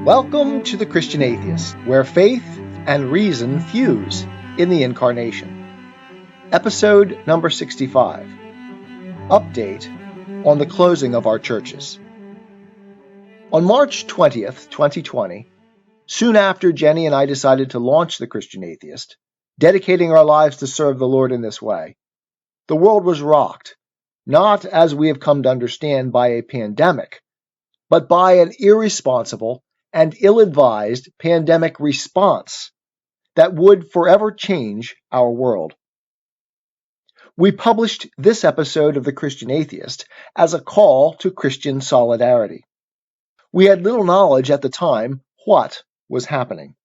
Welcome to the Christian Atheist, where faith and reason fuse in the incarnation. Episode number 65. Update on the closing of our churches. On March 20th, 2020, soon after Jenny and I decided to launch the Christian Atheist, dedicating our lives to serve the Lord in this way, the world was rocked, not as we have come to understand by a pandemic, but by an irresponsible and ill-advised pandemic response that would forever change our world. We published this episode of The Christian Atheist as a call to Christian solidarity. We had little knowledge at the time what was happening,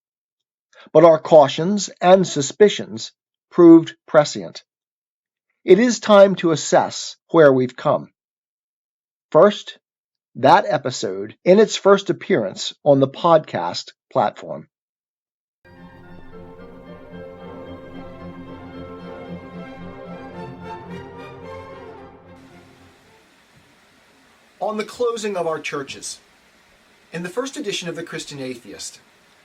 but our cautions and suspicions proved prescient. It is time to assess where we've come. First, that episode in its first appearance on the podcast platform. On the closing of our churches. In the first edition of The Christian Atheist,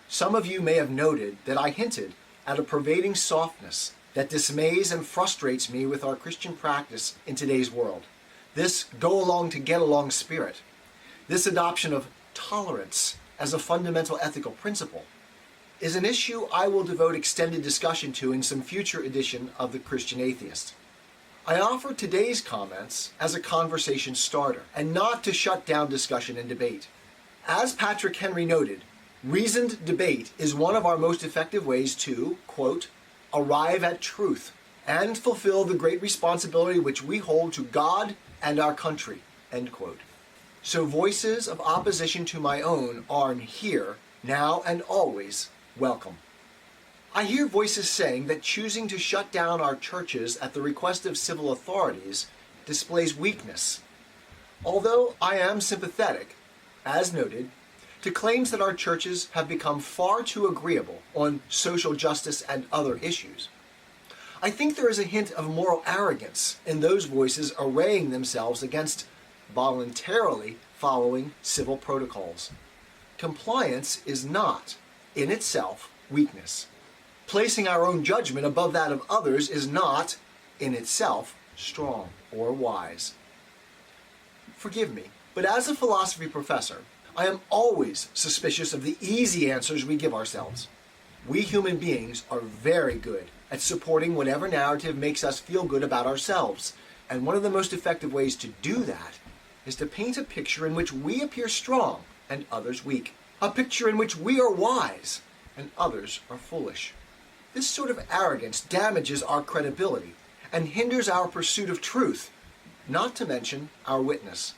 some of you may have noted that I hinted at a pervading softness that dismays and frustrates me with our Christian practice in today's world. This go-along-to-get-along spirit. This adoption of tolerance as a fundamental ethical principle is an issue I will devote extended discussion to in some future edition of The Christian Atheist. I offer today's comments as a conversation starter and not to shut down discussion and debate. As Patrick Henry noted, reasoned debate is one of our most effective ways to, quote, arrive at truth and fulfill the great responsibility which we hold to God and our country, end quote. So voices of opposition to my own are here, now and always, welcome. I hear voices saying that choosing to shut down our churches at the request of civil authorities displays weakness. Although I am sympathetic, as noted, to claims that our churches have become far too agreeable on social justice and other issues, I think there is a hint of moral arrogance in those voices arraying themselves against voluntarily following civil protocols. Compliance is not, in itself, weakness. Placing our own judgment above that of others is not, in itself, strong or wise. Forgive me, but as a philosophy professor, I am always suspicious of the easy answers we give ourselves. We human beings are very good at supporting whatever narrative makes us feel good about ourselves, and one of the most effective ways to do that is to paint a picture in which we appear strong and others weak. A picture in which we are wise and others are foolish. This sort of arrogance damages our credibility and hinders our pursuit of truth, not to mention our witness.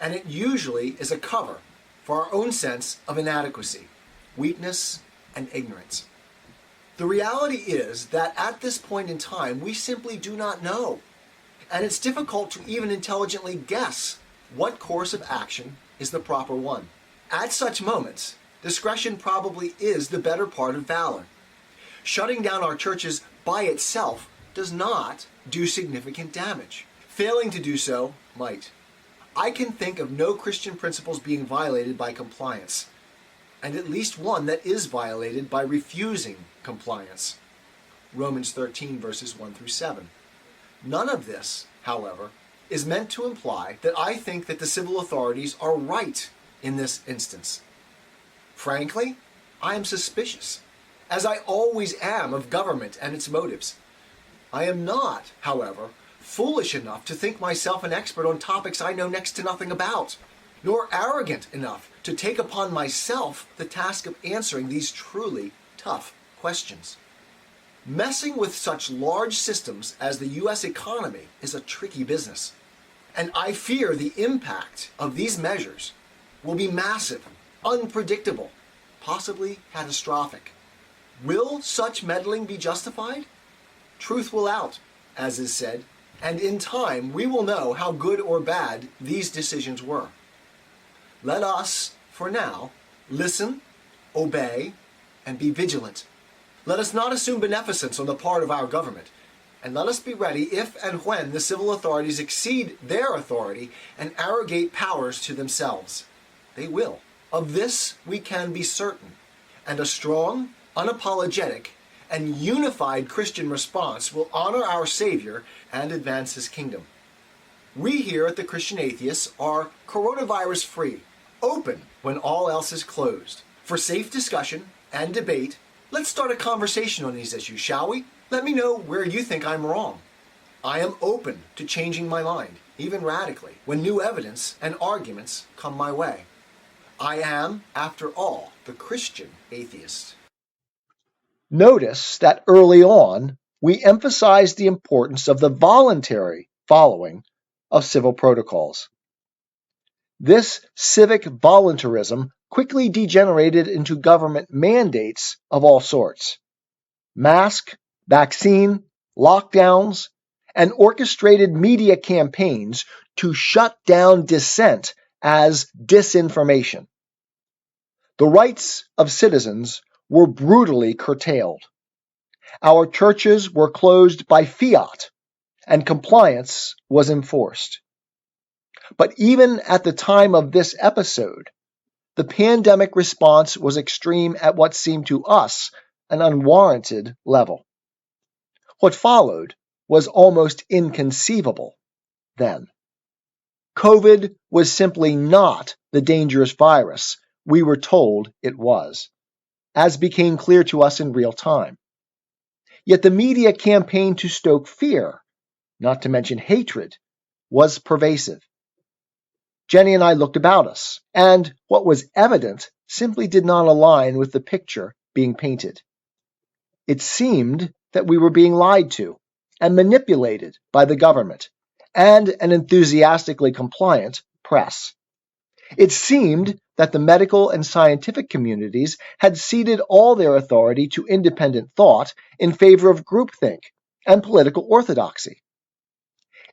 And it usually is a cover for our own sense of inadequacy, weakness, and ignorance. The reality is that at this point in time, we simply do not know. And it's difficult to even intelligently guess what course of action is the proper one. At such moments, discretion probably is the better part of valor. Shutting down our churches by itself does not do significant damage. Failing to do so might. I can think of no Christian principles being violated by compliance, and at least one that is violated by refusing compliance. Romans 13 verses 1 through 7. None of this, however, is meant to imply that I think that the civil authorities are right in this instance. Frankly, I am suspicious, as I always am of government and its motives. I am not, however, foolish enough to think myself an expert on topics I know next to nothing about, nor arrogant enough to take upon myself the task of answering these truly tough questions. Messing with such large systems as the U.S. economy is a tricky business, and I fear the impact of these measures will be massive, unpredictable, possibly catastrophic. Will such meddling be justified? Truth will out, as is said, and in time we will know how good or bad these decisions were. Let us, for now, listen, obey, and be vigilant. Let us not assume beneficence on the part of our government, and let us be ready if and when the civil authorities exceed their authority and arrogate powers to themselves. They will, Of this we can be certain, and a strong, unapologetic, and unified Christian response will honor our Savior and advance His kingdom. We here at the Christian Atheists are coronavirus-free, open when all else is closed. For safe discussion and debate, let's start a conversation on these issues, shall we? Let me know where you think I'm wrong. I am open to changing my mind, even radically, when new evidence and arguments come my way. I am, after all, the Christian Atheist. Notice that early on, we emphasized the importance of the voluntary following of civil protocols. This civic voluntarism quickly degenerated into government mandates of all sorts. Mask, vaccine, lockdowns, and orchestrated media campaigns to shut down dissent as disinformation. The rights of citizens were brutally curtailed. Our churches were closed by fiat, and compliance was enforced. But even at the time of this episode, the pandemic response was extreme at what seemed to us an unwarranted level. What followed was almost inconceivable then. COVID was simply not the dangerous virus we were told it was, as became clear to us in real time. Yet the media campaign to stoke fear, not to mention hatred, was pervasive. Jenny and I looked about us, and what was evident simply did not align with the picture being painted. It seemed that we were being lied to and manipulated by the government and an enthusiastically compliant press. It seemed that the medical and scientific communities had ceded all their authority to independent thought in favor of groupthink and political orthodoxy.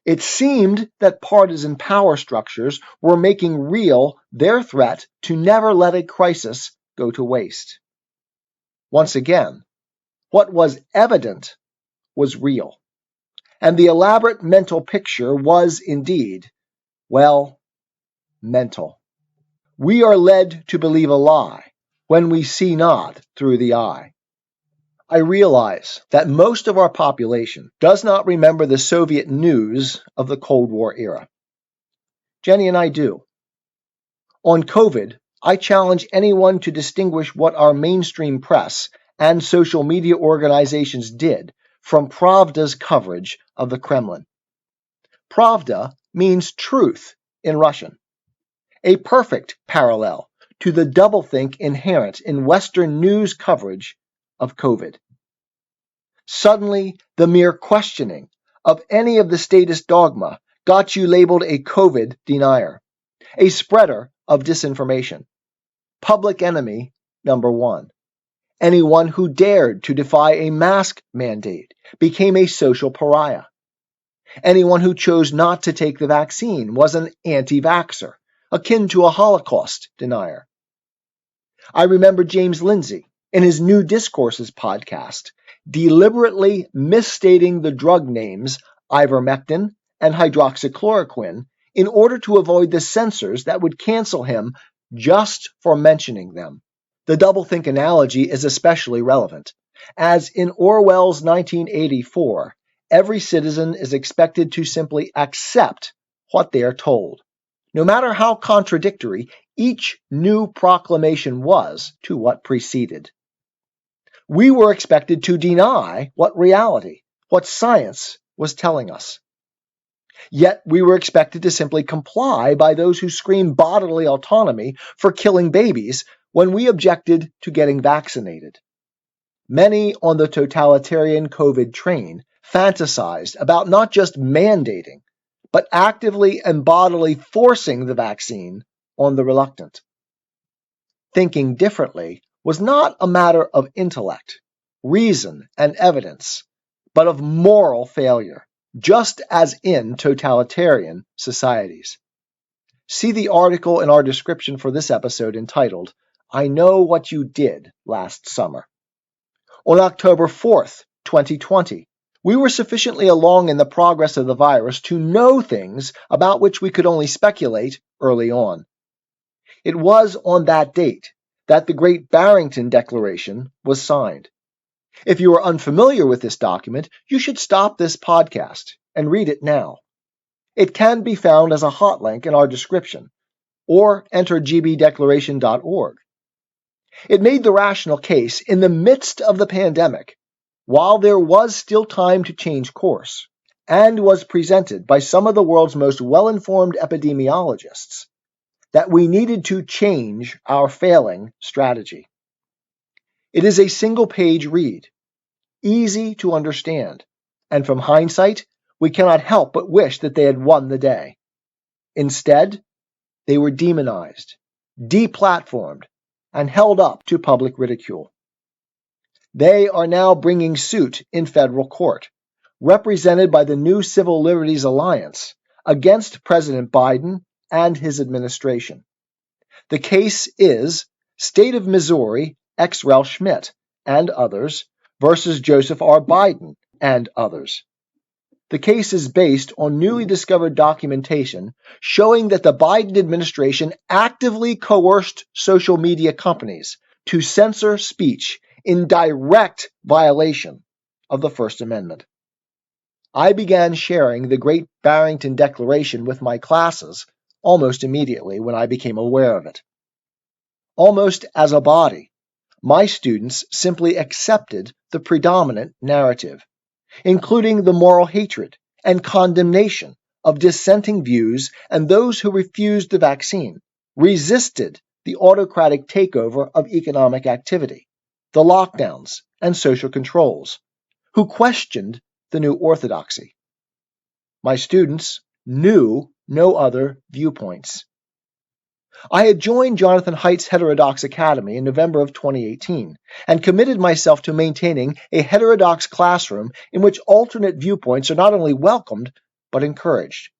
It seemed that partisan power structures were making real their threat to never let a crisis go to waste. Once again, what was evident was real, and the elaborate mental picture was indeed, well, mental. We are led to believe a lie when we see not through the eye. I realize that most of our population does not remember the Soviet news of the Cold War era. Jenny and I do. On COVID, I challenge anyone to distinguish what our mainstream press and social media organizations did from Pravda's coverage of the Kremlin. Pravda means truth in Russian, a perfect parallel to the doublethink inherent in Western news coverage of COVID. Suddenly, the mere questioning of any of the statist dogma got you labeled a COVID denier, a spreader of disinformation. Public enemy number one. Anyone who dared to defy a mask mandate became a social pariah. Anyone who chose not to take the vaccine was an anti-vaxxer, akin to a Holocaust denier. I remember James Lindsay, in his New Discourses podcast, deliberately misstating the drug names ivermectin and hydroxychloroquine in order to avoid the censors that would cancel him just for mentioning them. The doublethink analogy is especially relevant, as in Orwell's 1984, every citizen is expected to simply accept what they are told, no matter how contradictory each new proclamation was to what preceded. We were expected to deny what reality, what science was telling us. Yet we were expected to simply comply by those who screamed bodily autonomy for killing babies when we objected to getting vaccinated. Many on the totalitarian COVID train fantasized about not just mandating, but actively and bodily forcing the vaccine on the reluctant. Thinking differently was not a matter of intellect, reason, and evidence, but of moral failure, just as in totalitarian societies. See the article in our description for this episode entitled, I Know What You Did Last Summer. On October 4th, 2020, we were sufficiently along in the progress of the virus to know things about which we could only speculate early on. It was on that date that the Great Barrington Declaration was signed. If you are unfamiliar with this document, you should stop this podcast and read it now. It can be found as a hot link in our description, or enter gbdeclaration.org. It made the rational case in the midst of the pandemic, while there was still time to change course, and was presented by some of the world's most well-informed epidemiologists, that we needed to change our failing strategy. It is a single-page read, easy to understand, and from hindsight, we cannot help but wish that they had won the day. Instead, they were demonized, deplatformed, and held up to public ridicule. They are now bringing suit in federal court, represented by the New Civil Liberties Alliance, against President Biden and his administration. The case is State of Missouri ex rel. Schmidt and others versus Joseph R. Biden and others. The case is based on newly discovered documentation showing that the Biden administration actively coerced social media companies to censor speech in direct violation of the First Amendment. I began sharing the Great Barrington Declaration with my classes almost immediately when I became aware of it. Almost as a body, my students simply accepted the predominant narrative, including the moral hatred and condemnation of dissenting views and those who refused the vaccine, resisted the autocratic takeover of economic activity, the lockdowns and social controls, who questioned the new orthodoxy. My students knew no other viewpoints. I had joined Jonathan Haidt's Heterodox Academy in November of 2018 and committed myself to maintaining a heterodox classroom in which alternate viewpoints are not only welcomed, but encouraged.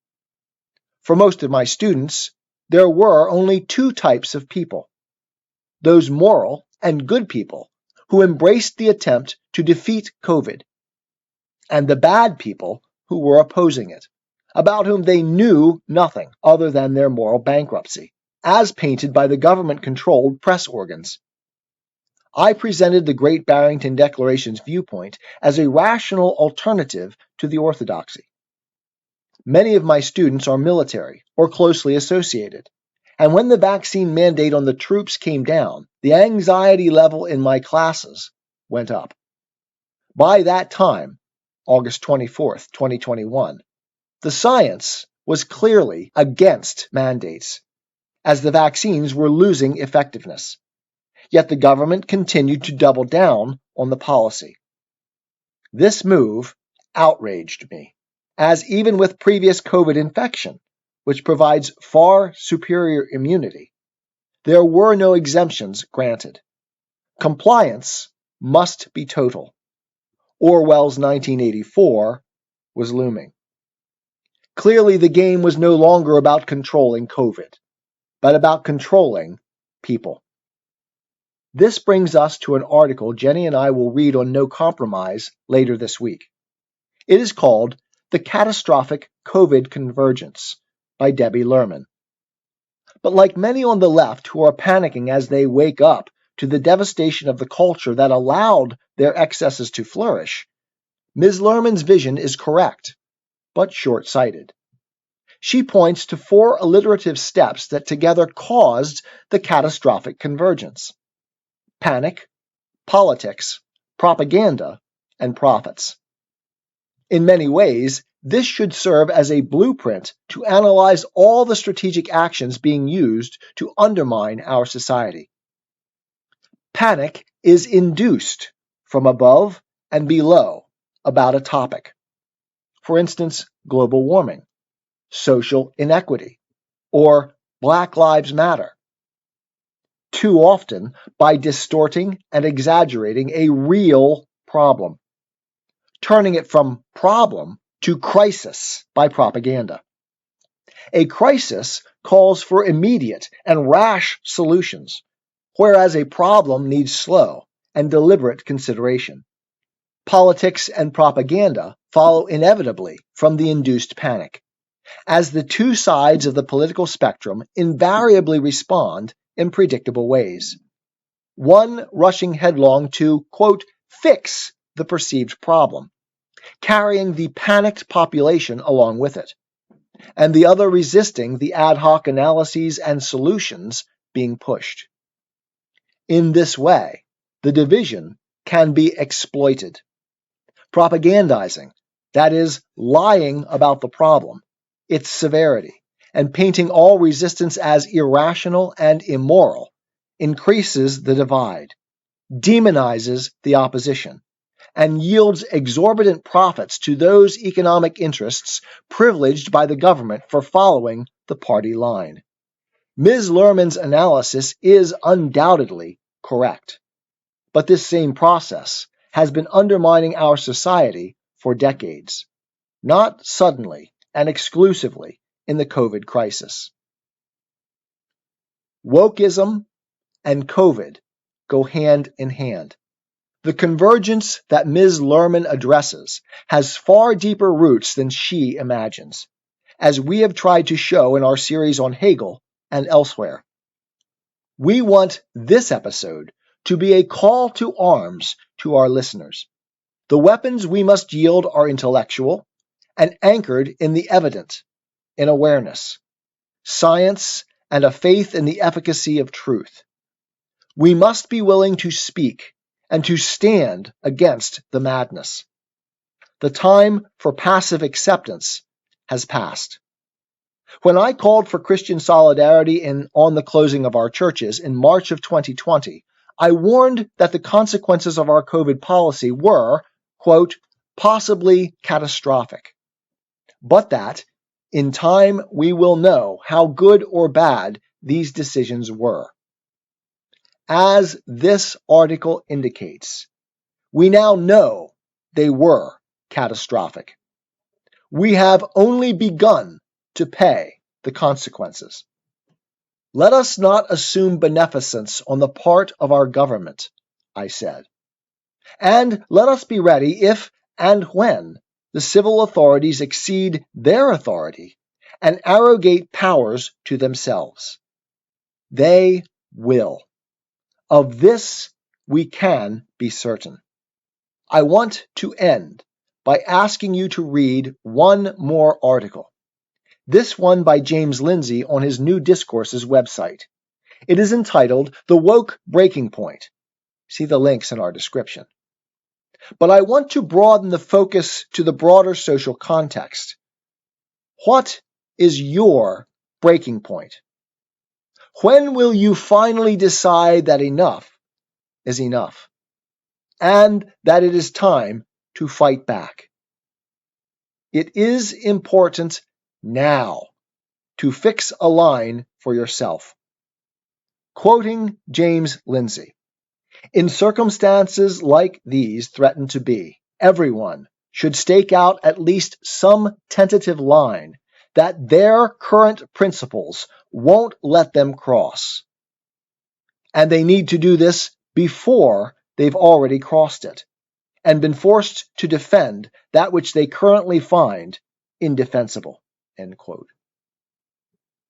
For most of my students, there were only two types of people: those moral and good people who embraced the attempt to defeat COVID, and the bad people who were opposing it, about whom they knew nothing other than their moral bankruptcy, as painted by the government-controlled press organs. I presented the Great Barrington Declaration's viewpoint as a rational alternative to the orthodoxy. Many of my students are military or closely associated, and when the vaccine mandate on the troops came down, the anxiety level in my classes went up. By that time, August 24th, 2021, the science was clearly against mandates, as the vaccines were losing effectiveness. Yet the government continued to double down on the policy. This move outraged me, as even with previous COVID infection, which provides far superior immunity, there were no exemptions granted. Compliance must be total. Orwell's 1984 was looming. Clearly, the game was no longer about controlling COVID, but about controlling people. This brings us to an article Jenny and I will read on No Compromise later this week. It is called The Catastrophic COVID Convergence by Debbie Lerman. But like many on the left who are panicking as they wake up to the devastation of the culture that allowed their excesses to flourish, Ms. Lerman's vision is correct, but short-sighted. She points to four alliterative steps that together caused the catastrophic convergence: panic, politics, propaganda, and profits. In many ways, this should serve as a blueprint to analyze all the strategic actions being used to undermine our society. Panic is induced from above and below about a topic. For instance, global warming, social inequity, or Black Lives Matter. Too often by distorting and exaggerating a real problem, turning it from problem to crisis by propaganda. A crisis calls for immediate and rash solutions, whereas a problem needs slow and deliberate consideration. Politics and propaganda follow inevitably from the induced panic, as the two sides of the political spectrum invariably respond in predictable ways. One rushing headlong to, quote, fix the perceived problem, carrying the panicked population along with it, and the other resisting the ad hoc analyses and solutions being pushed. In this way, the division can be exploited. Propagandizing, that is, lying about the problem, its severity, and painting all resistance as irrational and immoral, increases the divide, demonizes the opposition, and yields exorbitant profits to those economic interests privileged by the government for following the party line. Ms. Luhrmann's analysis is undoubtedly correct, but this same process has been undermining our society for decades, not suddenly and exclusively in the COVID crisis. Wokeism and COVID go hand in hand. The convergence that Ms. Luhrmann addresses has far deeper roots than she imagines, as we have tried to show in our series on Hegel and elsewhere. We want this episode to be a call to arms to our listeners. The weapons we must yield are intellectual and anchored in the evident, in awareness, science, and a faith in the efficacy of truth. We must be willing to speak and to stand against the madness. The time for passive acceptance has passed. When I called for Christian solidarity on the closing of our churches in March of 2020, I warned that the consequences of our COVID policy were, quote, possibly catastrophic, but that in time we will know how good or bad these decisions were. As this article indicates, we now know they were catastrophic. We have only begun to pay the consequences. Let us not assume beneficence on the part of our government, I said. And let us be ready if and when the civil authorities exceed their authority and arrogate powers to themselves. They will. Of this we can be certain. I want to end by asking you to read one more article. This one by James Lindsay on his New Discourses website. It is entitled The Woke Breaking Point. See the links in our description. But I want to broaden the focus to the broader social context. What is your breaking point? When will you finally decide that enough is enough, and that it is time to fight back? It is important now to fix a line for yourself. Quoting James Lindsay, in circumstances like these threaten to be, everyone should stake out at least some tentative line that their current principles won't let them cross. And they need to do this before they've already crossed it and been forced to defend that which they currently find indefensible. End quote.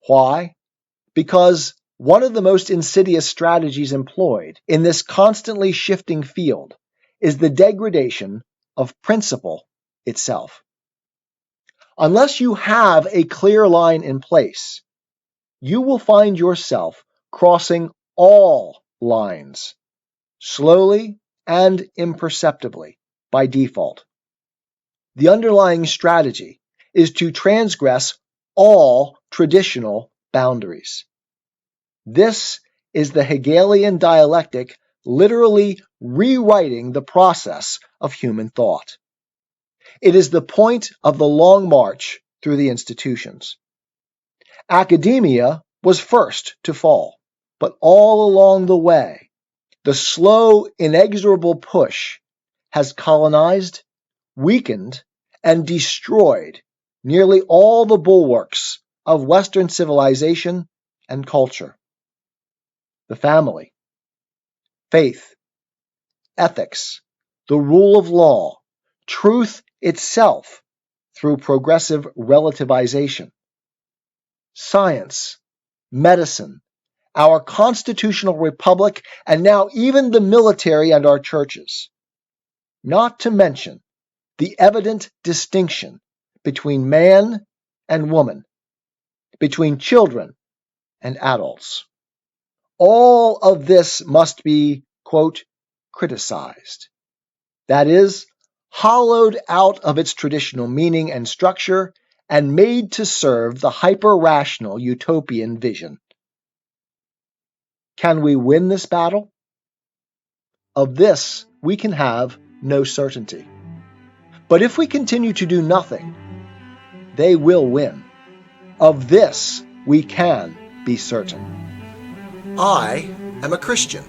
Why? Because one of the most insidious strategies employed in this constantly shifting field is the degradation of principle itself. Unless you have a clear line in place, you will find yourself crossing all lines, slowly and imperceptibly by default. The underlying strategy is to transgress all traditional boundaries. This is the Hegelian dialectic literally rewriting the process of human thought. It is the point of the long march through the institutions. Academia was first to fall, but all along the way, the slow, inexorable push has colonized, weakened, and destroyed nearly all the bulwarks of Western civilization and culture. The family, faith, ethics, the rule of law, truth itself through progressive relativization. Science, medicine, our constitutional republic, and now even the military and our churches. Not to mention the evident distinction between man and woman, between children and adults. All of this must be, quote, criticized. That is, hollowed out of its traditional meaning and structure and made to serve the hyper-rational utopian vision. Can we win this battle? Of this, we can have no certainty. But if we continue to do nothing, they will win. Of this, we can be certain. I am a Christian,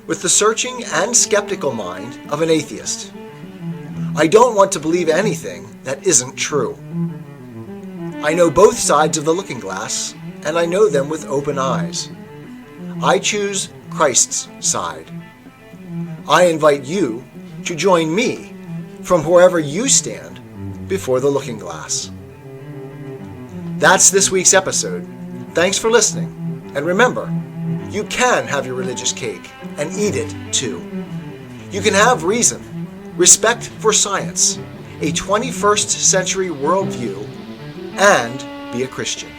with the searching and skeptical mind of an atheist. I don't want to believe anything that isn't true. I know both sides of the looking glass, and I know them with open eyes. I choose Christ's side. I invite you to join me from wherever you stand before the looking glass. That's this week's episode. Thanks for listening, and remember, you can have your religious cake and eat it too. You can have reason, respect for science, a 21st century worldview, and be a Christian.